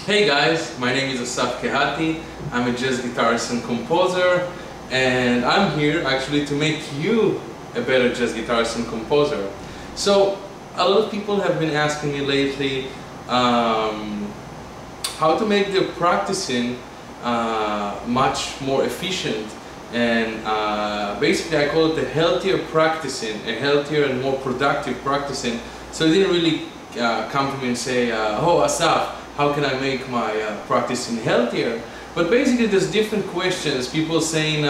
Hey guys, my name is Assaf Kehati. I'm a jazz guitarist and composer, and I'm here actually to make you a better jazz guitarist and composer. So, a lot of people have been asking me lately how to make their practicing much more efficient, and basically I call it a healthier practicing, a healthier and more productive practicing. So they didn't really come to me and say, oh Assaf, how can I make my practicing healthier? But basically there's different questions. People saying,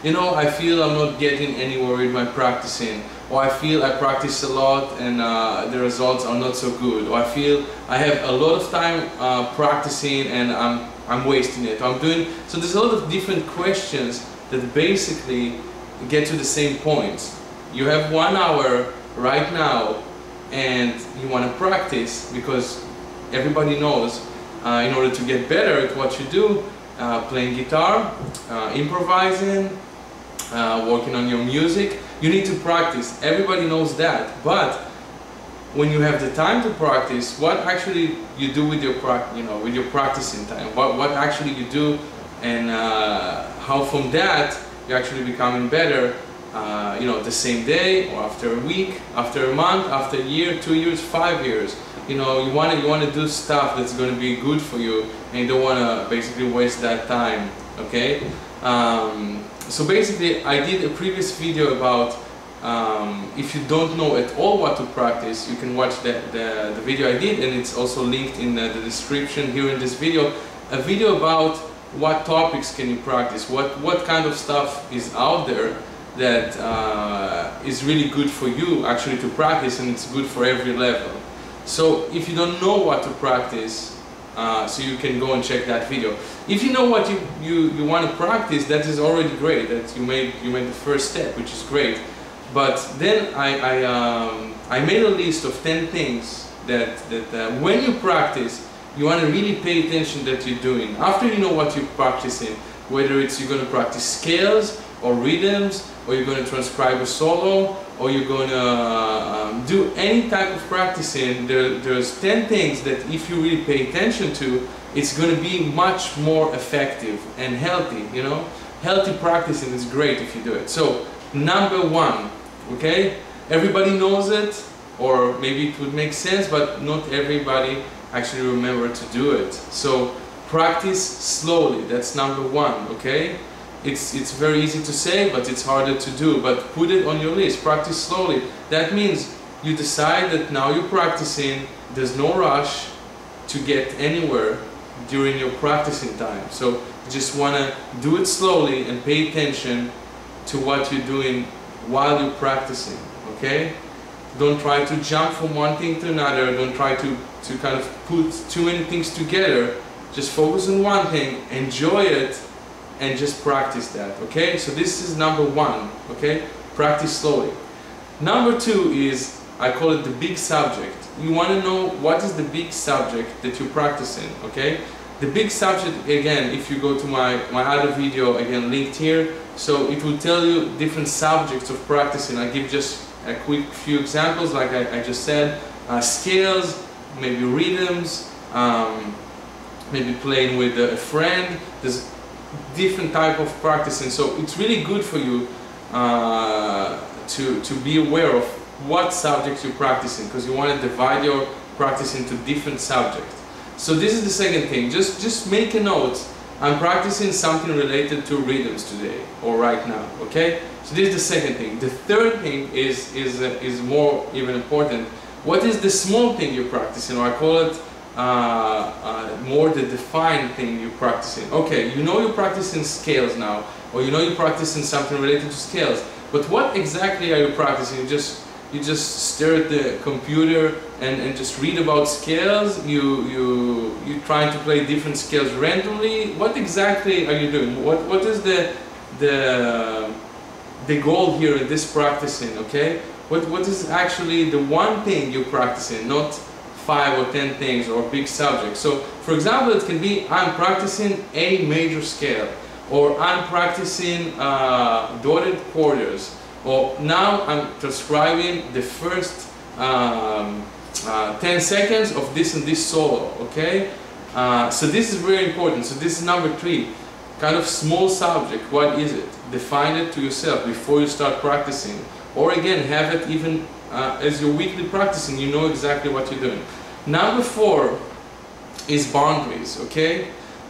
you know, I feel I'm not getting anywhere with my practicing, or I feel I practice a lot and the results are not so good, or I feel I have a lot of time practicing and I'm wasting it. So there's a lot of different questions that basically get to the same point. You have 1 hour right now and you want to practice, because everybody knows in order to get better at what you do, playing guitar, improvising, working on your music, you need to practice. Everybody knows that. But when you have the time to practice, what actually you do with your practicing time, what actually you do, and how from that you're actually becoming better, the same day, or after a week, after a month, after a year, 2 years, 5 years. You want to do stuff that's going to be good for you, and you don't want to basically waste that time. Okay. So basically, I did a previous video about if you don't know at all what to practice, you can watch the video I did, and it's also linked in the description here in this video. A video about what topics can you practice, what kind of stuff is out there that is really good for you actually to practice, and it's good for every level. So if you don't know what to practice, so you can go and check that video. If you know what you want to practice, that is already great. That you made the first step, which is great. But then I made a list of 10 things that when you practice, you want to really pay attention that you're doing. After you know what you're practicing, whether it's you're going to practice scales or rhythms, or you're going to transcribe a solo, or you're going to do any type of practicing, there's 10 things that if you really pay attention to, it's going to be much more effective and healthy. Healthy practicing is great if you do it. So number 1, okay, everybody knows it, or maybe it would make sense, but not everybody actually remember to do it. So practice slowly. That's number 1. Okay. It's very easy to say, but it's harder to do. But put it on your list. Practice slowly. That means you decide that now you're practicing. There's no rush to get anywhere during your practicing time. So you just want to do it slowly and pay attention to what you're doing while you're practicing. Okay? Don't try to jump from one thing to another. Don't try to kind of put too many things together. Just focus on one thing. Enjoy it. And just practice that, okay? So this is number 1, okay? Practice slowly. Number 2 is, I call it the big subject. You want to know what is the big subject that you're practicing, okay? The big subject, again, if you go to my other video, again, linked here, so it will tell you different subjects of practicing. I give just a quick few examples, like I just said, scales, maybe rhythms, maybe playing with a friend. There's different type of practicing, so it's really good for you to be aware of what subjects you're practicing, because you want to divide your practice into different subjects. So this is the second thing. Just make a note. I'm practicing something related to rhythms today or right now. Okay. So this is the second thing. The third thing is more even important. What is the small thing you're practicing? Or I call it more the defined thing you're practicing. Okay, you know you're practicing scales now, or you know you're practicing something related to scales, but what exactly are you practicing? You just stare at the computer and just read about scales? You're trying to play different scales randomly? What exactly are you doing? What is the goal here in this practicing? Okay, what is actually the one thing you're practicing, not 5 or 10 things or big subjects. So, for example, it can be I'm practicing A major scale, or I'm practicing dotted quarters, or now I'm transcribing the first 10 seconds of this and this solo. Okay, So this is very important. So this is number 3, kind of small subject. What is it? Define it to yourself before you start practicing, or again have it even as you're weekly practicing, you know exactly what you're doing. Number 4 is boundaries, okay?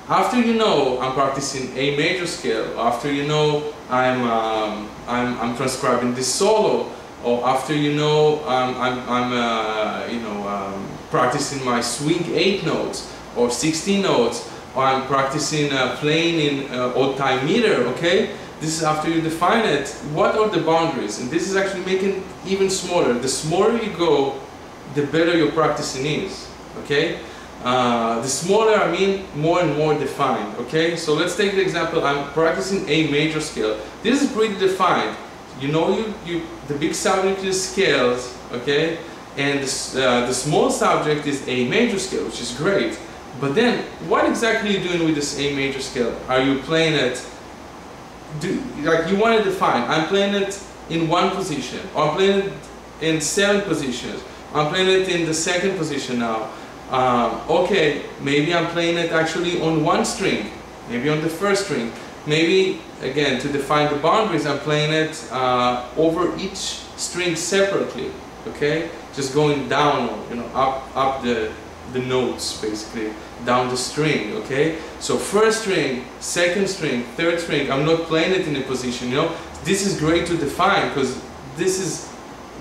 After you know I'm practicing A major scale, after you know I'm transcribing this solo, or after you know I'm practicing my swing 8 notes or 16 notes, or I'm practicing playing in odd time meter, okay? This is after you define it, what are the boundaries? And this is actually making it even smaller. The smaller you go, the better your practicing is, okay? The smaller, I mean more and more defined, okay? So let's take the example, I'm practicing A major scale. This is pretty defined. You know the big subject is scales, okay? And the small subject is A major scale, which is great. But then, what exactly are you doing with this A major scale? Are you playing it, like you want to define, I'm playing it in 1 position, or I'm playing it in 7 positions, I'm playing it in the 2nd position now. Okay, maybe I'm playing it actually on 1 string, maybe on the 1st string. Maybe, again, to define the boundaries, I'm playing it over each string separately, okay? Just going down, you know, up the notes, basically, down the string, okay? So 1st string, 2nd string, 3rd string, I'm not playing it in a position, you know? This is great to define, because this is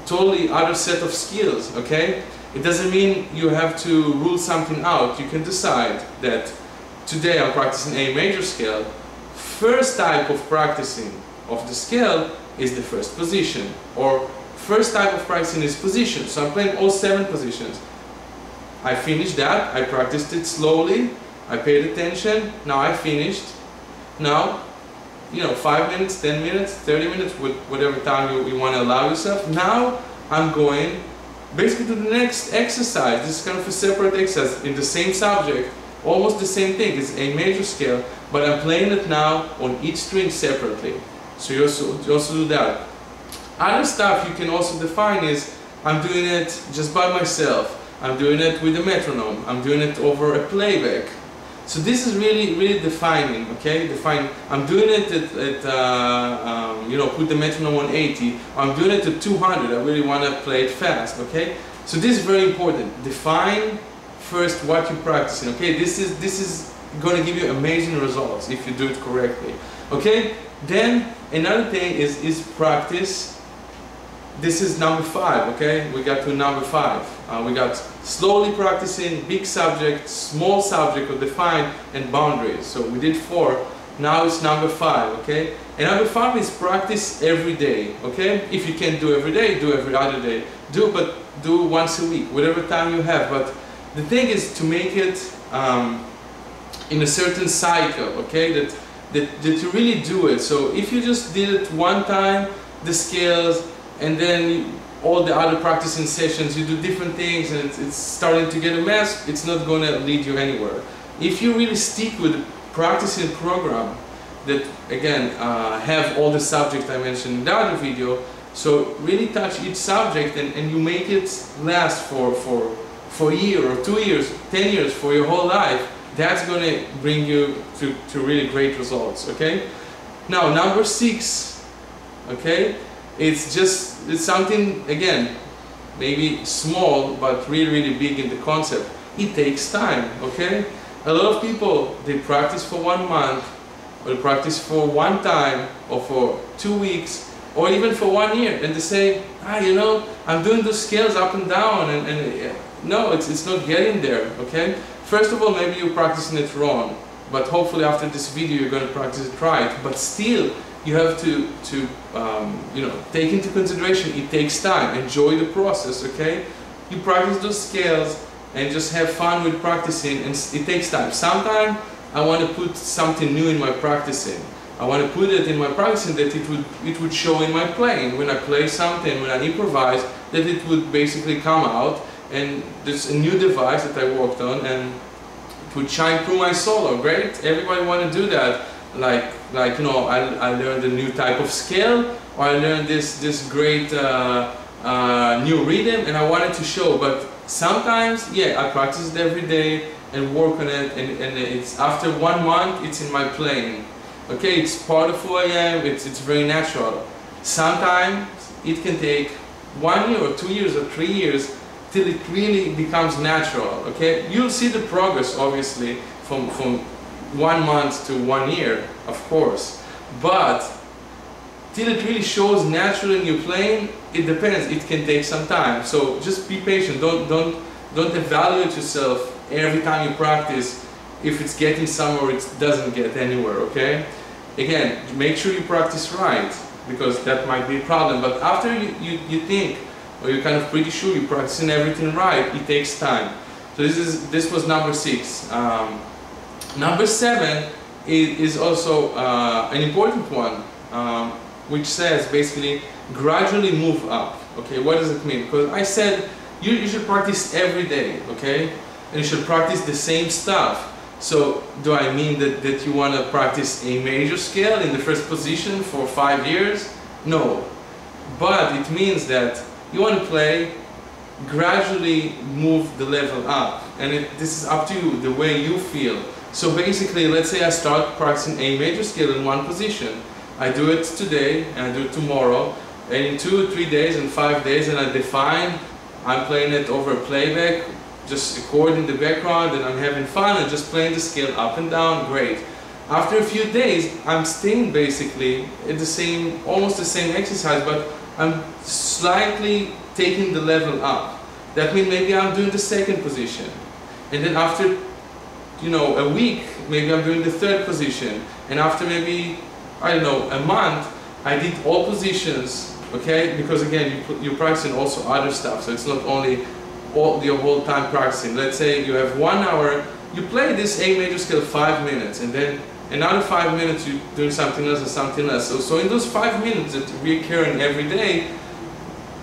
totally other set of skills, okay? It doesn't mean you have to rule something out. You can decide that today I'm practicing A major scale. First type of practicing of the scale is the 1st position, or first type of practicing is position. So I'm playing all 7 positions. I finished that, I practiced it slowly, I paid attention, now I finished. Now, you know, 5 minutes, 10 minutes, 30 minutes, whatever time you want to allow yourself. Now I'm going basically to the next exercise. This is kind of a separate exercise in the same subject, almost the same thing. It's A major scale, but I'm playing it now on each string separately. So you also do that. Other stuff you can also define is, I'm doing it just by myself, I'm doing it with a metronome, I'm doing it over a playback. So this is really defining, okay? I'm doing it at you know, put the metronome on 80, I'm doing it at 200, I really want to play it fast, okay? So this is very important. Define first what you're practicing, okay? This is going to give you amazing results if you do it correctly, okay? Then another thing is practice. This is number 5, okay? We got to number 5. We got slowly practicing, big subject, small subject, or define, and boundaries. So we did 4. Now it's number 5, okay? And number 5 is practice every day, okay? If you can't do every day, do every other day. But do once a week, whatever time you have. But the thing is to make it in a certain cycle, okay? That you really do it. So if you just did it one time, the scales, and then all the other practicing sessions, you do different things, and it's starting to get a mess, it's not going to lead you anywhere. If you really stick with the practicing program that, again, have all the subjects I mentioned in the other video, so really touch each subject and you make it last for a year or 2 years, 10 years, for your whole life, that's going to bring you to really great results, okay? Now, number 6, okay? It's something, again, maybe small, but really big in the concept. It takes time, okay? A lot of people, they practice for 1 month, or they practice for 1 time, or for 2 weeks, or even for 1 year, and they say, you know, I'm doing the scales up and down, and no, it's not getting there, okay? First of all, maybe you're practicing it wrong, but hopefully after this video you're going to practice it right. But still, you have to you know, take into consideration it takes time. Enjoy the process, okay? You practice those scales and just have fun with practicing, and it takes time. Sometimes I want to put something new in my practicing. I want to put it in my practicing that it would show in my playing. When I play something, when I improvise, that it would basically come out, and there's a new device that I worked on, and it would shine through my solo. Great, everybody want to do that. Like you know, I learned a new type of scale, or I learned this great new rhythm, and I wanted to show. But sometimes, yeah, I practice it every day, and work on it, and it's after 1 month it's in my playing. Okay, it's part of who I am, it's very natural. Sometimes it can take 1 year or 2 years or 3 years till it really becomes natural. Okay, you'll see the progress obviously from 1 month to 1 year, of course, but till it really shows natural in your playing, it depends. It can take some time. So just be patient. Don't evaluate yourself every time you practice if it's getting somewhere or it doesn't get anywhere. Okay. Again, make sure you practice right, because that might be a problem. But after you think, or you're kind of pretty sure you're practicing everything right, it takes time. So this was number 6. Number 7 is also an important one, which says basically gradually move up. Okay, what does it mean? Because I said you should practice every day, okay, and you should practice the same stuff. So do I mean that you want to practice a major scale in the first position for 5 years? No, but it means that you want to play, gradually move the level up, and this is up to you, the way you feel. So basically, let's say I start practicing a major scale in one position. I do it today and I do it tomorrow, and in 2 or 3 days and 5 days, and I define, I'm playing it over a playback, just a chord in the background, and I'm having fun and just playing the scale up and down, great. After a few days, I'm staying basically at the same, almost the same exercise, but I'm slightly taking the level up. That means maybe I'm doing the second position, and then after, you know, a week, maybe I'm doing the third position, and after maybe, I don't know, a month, I did all positions, okay? Because again, you're practicing also other stuff, so it's not only your whole time practicing. Let's say you have 1 hour, you play this A major scale 5 minutes, and then another 5 minutes you're doing something else and something else. So in those 5 minutes that reoccurring every day,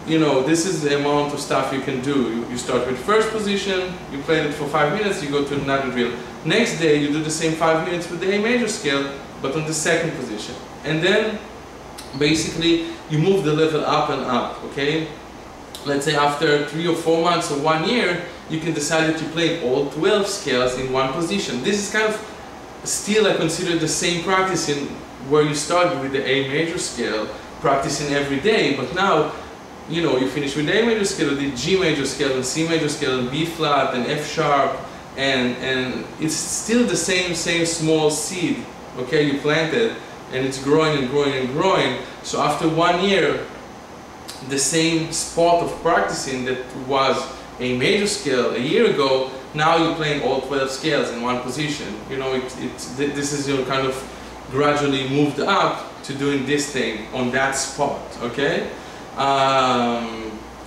you know, this is the amount of stuff you can do. You start with first position, you play it for 5 minutes, you go to another drill. Next day you do the same 5 minutes with the A major scale, but on the second position. And then basically you move the level up and up, okay? Let's say after 3 or 4 months or 1 year, you can decide that you play all 12 scales in one position. This is kind of still, I consider, the same practice in where you started with the A major scale, practicing every day, but now, you know, you finish with the A major scale, the G major scale, and C major scale, and B flat, and F sharp, and it's still the same small seed, okay, you planted, and it's growing and growing and growing. So after 1 year, the same spot of practicing that was a major scale a year ago, now you're playing all 12 scales in one position. You know, this is your kind of gradually moved up to doing this thing on that spot, okay?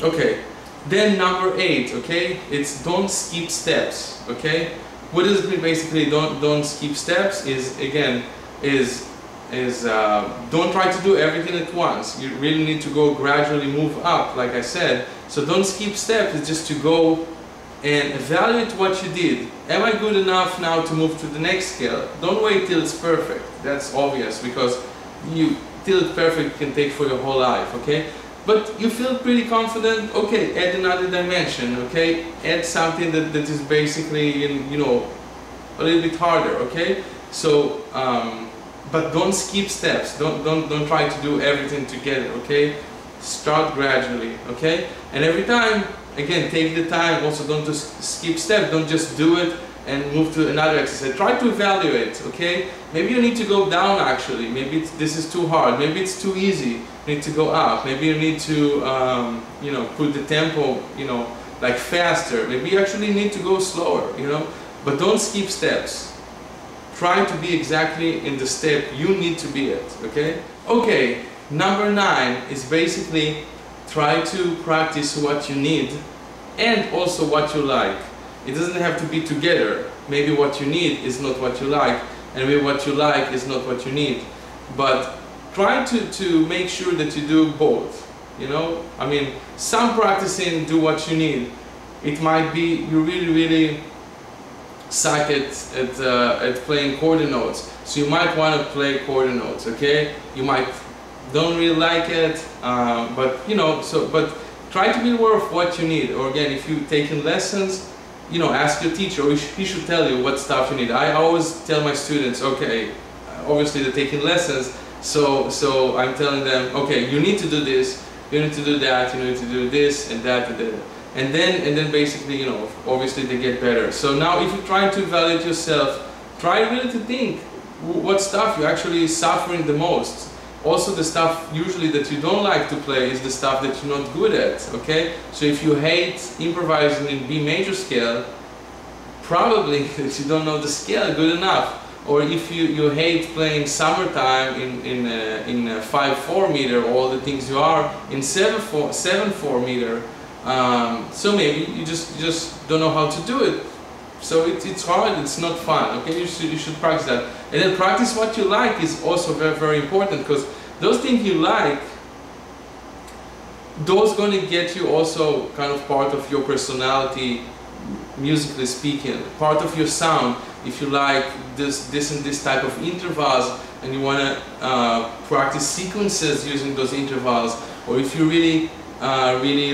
Okay, then number 8, okay, it's don't skip steps, okay? What does it mean basically, don't skip steps is, again, don't try to do everything at once. You really need to go gradually move up, like I said. So don't skip steps, it's just to go and evaluate what you did. Am I good enough now to move to the next scale? Don't wait till it's perfect. That's obvious, because till it's perfect can take for your whole life, okay? But you feel pretty confident, okay, add another dimension, okay? Add something that is basically, you know, a little bit harder, okay? So, but don't skip steps. Don't try to do everything together, okay? Start gradually, okay? And every time, again, take the time. Also, don't just skip steps. Don't just do it and move to another exercise. Try to evaluate, okay? Maybe you need to go down actually. Maybe this is too hard. Maybe it's too easy. You need to go up. Maybe you need to, you know, put the tempo, you know, like faster. Maybe you actually need to go slower, you know? But don't skip steps. Try to be exactly in the step you need to be at, okay? Okay, number 9 is basically try to practice what you need and also what you like. It doesn't have to be together. Maybe what you need is not what you like, and maybe what you like is not what you need. But try to make sure that you do both, you know? I mean, some practicing, do what you need. It might be you really suck at playing quarter notes, so you might want to play quarter notes, okay? You might don't really like it, but you know, but try to be aware of what you need. Or again, if you've taken lessons, you know, ask your teacher, or he should tell you what stuff you need. I always tell my students, okay, obviously they're taking lessons, so I'm telling them, okay, you need to do this, you need to do that, you need to do this and that and then basically, you know, obviously they get better. So now if you're trying to evaluate yourself, try really to think what stuff you're actually suffering the most. Also, the stuff usually that you don't like to play is the stuff that you're not good at, okay? So if you hate improvising in B major scale, probably that you don't know the scale good enough. Or if you hate playing summertime in 5/4 meter, all the things you are in 7/4 meter, so maybe you just don't know how to do it. So it's hard, it's not fun, okay? You should practice that. And then practice what you like is also very, very important, because those things you like, those going to get you also kind of part of your personality, musically speaking, part of your sound. If you like this and this type of intervals, and you want to practice sequences using those intervals, or if you really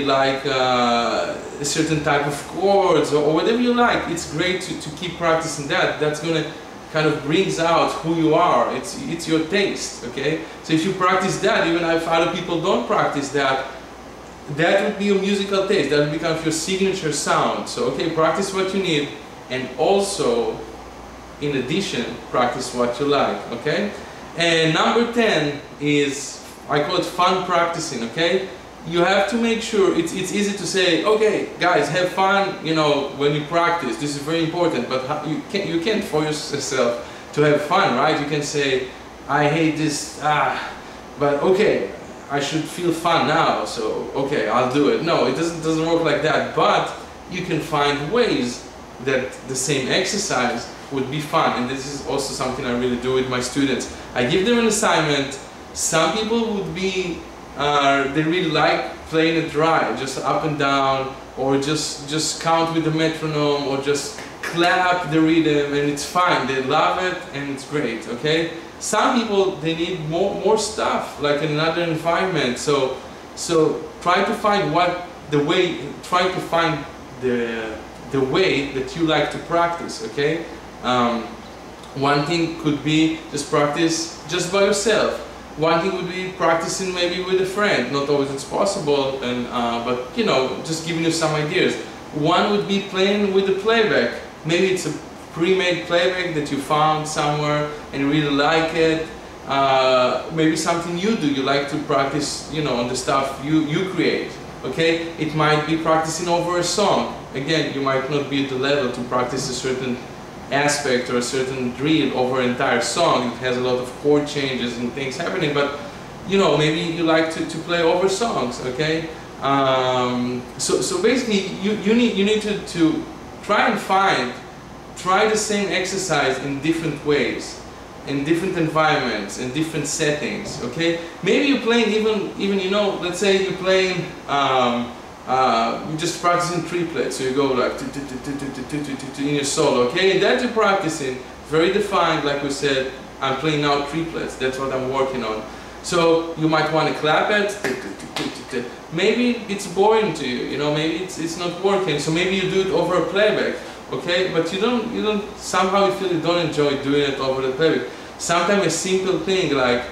like a certain type of chords, or whatever you like, it's great to keep practicing that. That's going to kind of brings out who you are. It's your taste, okay? So if you practice that, even if other people don't practice that, that would be your musical taste. That would be kind of your signature sound. So okay, practice what you need, and also, in addition, practice what you like, okay? And number 10 is, I call it fun practicing, okay? You have to make sure, it's easy to say, okay, guys, have fun, you know, when you practice. This is very important, but you can't force yourself to have fun, right? You can say, I hate this, but okay, I should feel fun now, so okay, I'll do it. No, it doesn't work like that, but you can find ways that the same exercise would be fun, and this is also something I really do with my students. I give them an assignment. Some people would be they really like playing it dry, just up and down, or just count with the metronome, or just clap the rhythm, and it's fine. They love it, and it's great, okay? Some people, they need more stuff, like in another environment. So try to find the way that you like to practice, okay? One thing could be just practice just by yourself. One thing would be practicing maybe with a friend. Not always it's possible, and but you know, just giving you some ideas. One would be playing with the playback. Maybe it's a pre-made playback that you found somewhere and you really like it. Maybe something you do. You like to practice, you know, on the stuff you create. Okay, it might be practicing over a song. Again, you might not be at the level to practice a certain aspect or a certain drill over an entire song. It has a lot of chord changes and things happening, but you know, maybe you like to play over songs, okay? So basically you need to try and try the same exercise in different ways, in different environments, in different settings, okay? Maybe you're playing even you know, let's say you're playing you're just practicing triplets, so you go like in your solo, okay? And that you're practicing, very defined, like we said, I'm playing now triplets, that's what I'm working on. So you might want to clap it, maybe it's boring to you, you know, maybe it's not working, so maybe you do it over a playback, okay? But you don't somehow you feel you don't enjoy doing it over the playback. Sometimes a simple thing like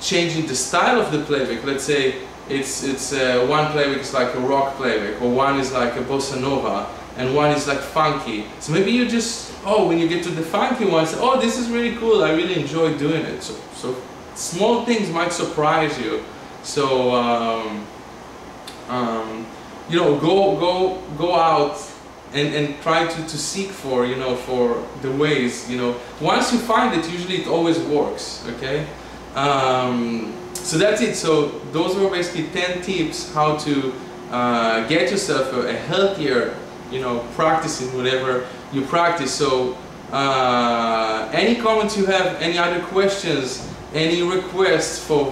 changing the style of the playback, let's say it's one playback is like a rock playback, or one is like a bossa nova, and one is like funky. So maybe you just, when you get to the funky one, say, oh, this is really cool, I really enjoy doing it. So small things might surprise you. So you know, go out and try to seek for, you know, for the ways, you know. Once you find it, usually it always works, okay? So that's it. So those were basically 10 tips how to get yourself a healthier, you know, practicing whatever you practice. So any comments you have, any other questions, any requests for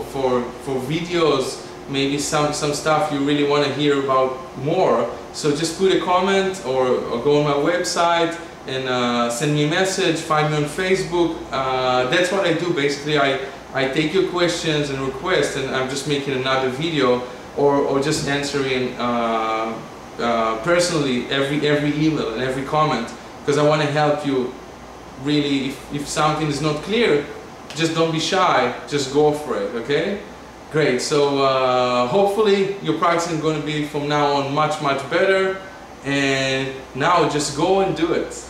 videos, maybe some stuff you really want to hear about more, so just put a comment or go on my website and send me a message, find me on Facebook. That's what I do basically. I take your questions and requests, and I'm just making another video or just answering personally every email and every comment, because I want to help you. Really, if something is not clear, just don't be shy, just go for it, okay? Great, so hopefully your practice is going to be from now on much better, and now just go and do it.